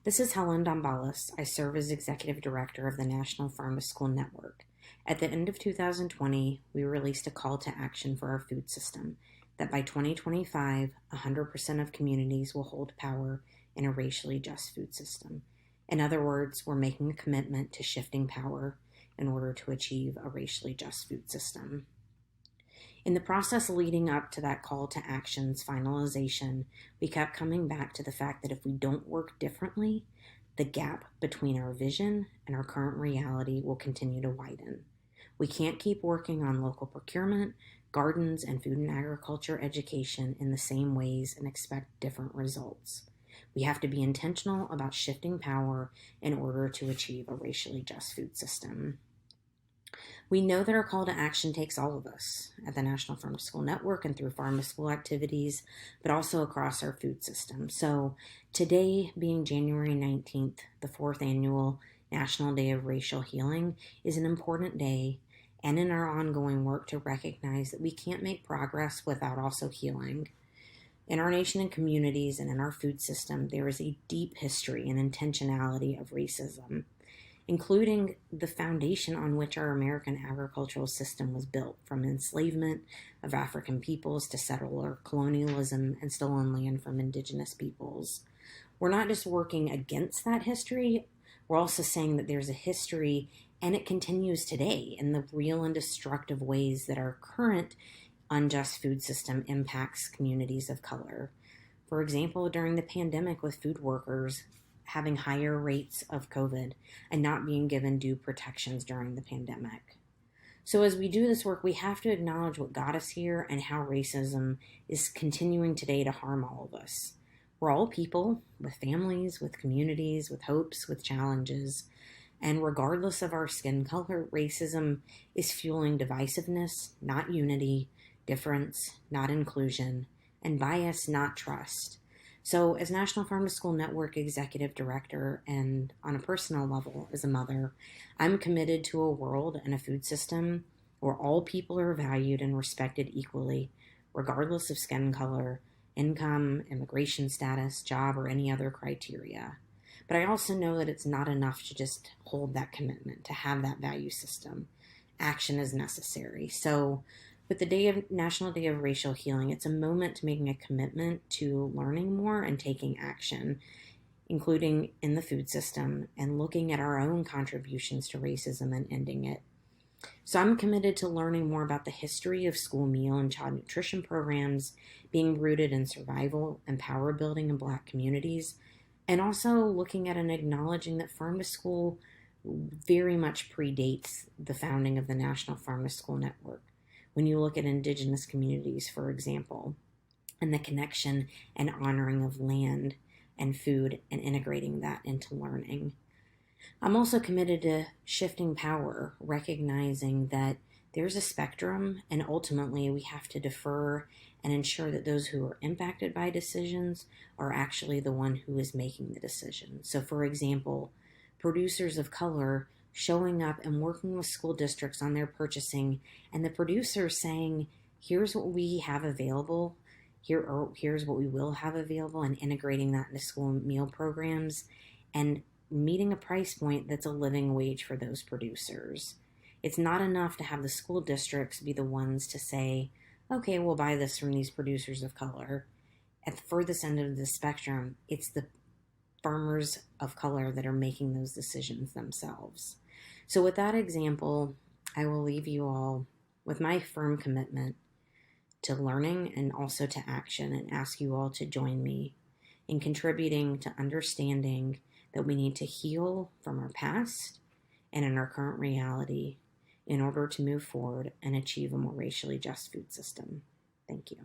This is Helen Dombalis. I serve as Executive Director of the National Farm to School Network. At the end of 2020, we released a call to action for our food system that by 2025, 100% of communities will hold power in a racially just food system. In other words, we're making a commitment to shifting power in order to achieve a racially just food system. In the process leading up to that call to action's finalization, we kept coming back to the fact that if we don't work differently, the gap between our vision and our current reality will continue to widen. We can't keep working on local procurement, gardens, and food and agriculture education in the same ways and expect different results. We have to be intentional about shifting power in order to achieve a racially just food system. We know that our call to action takes all of us at the National Farm to School Network and through farm to school activities, but also across our food system. So today, being January 19th, the 4th annual National Day of Racial Healing, is an important day, and in our ongoing work to recognize that we can't make progress without also healing. In our nation and communities and in our food system, there is a deep history and intentionality of racism, including the foundation on which our American agricultural system was built, from enslavement of African peoples to settler colonialism and stolen land from indigenous peoples. We're not just working against that history, we're also saying that there's a history and it continues today in the real and destructive ways that our current unjust food system impacts communities of color. For example, during the pandemic with food workers having higher rates of COVID and not being given due protections during the pandemic. So as we do this work, we have to acknowledge what got us here and how racism is continuing today to harm all of us. We're all people with families, with communities, with hopes, with challenges. And regardless of our skin color, racism is fueling divisiveness, not unity, difference, not inclusion, and bias, not trust. So as National Farm to School Network Executive Director and on a personal level as a mother, I'm committed to a world and a food system where all people are valued and respected equally, regardless of skin color, income, immigration status, job, or any other criteria. But I also know that it's not enough to just hold that commitment, to have that value system. Action is necessary. So with the National Day of Racial Healing, it's a moment to making a commitment to learning more and taking action, including in the food system, and looking at our own contributions to racism and ending it. So I'm committed to learning more about the history of school meal and child nutrition programs being rooted in survival and power building in Black communities, and also looking at and acknowledging that farm to school very much predates the founding of the National Farm to School Network. When you look at indigenous communities, for example, and the connection and honoring of land and food and integrating that into learning. I'm also committed to shifting power, recognizing that there's a spectrum and ultimately we have to defer and ensure that those who are impacted by decisions are actually the one who is making the decision. So for example, producers of color showing up and working with school districts on their purchasing, and the producers saying, here's what we have available, here's what we will have available, and integrating that into school meal programs and meeting a price point that's a living wage for those producers. It's not enough to have the school districts be the ones to say, okay, we'll buy this from these producers of color. At the furthest end of the spectrum, it's the farmers of color that are making those decisions themselves. So with that example, I will leave you all with my firm commitment to learning and also to action, and ask you all to join me in contributing to understanding that we need to heal from our past and in our current reality in order to move forward and achieve a more racially just food system. Thank you.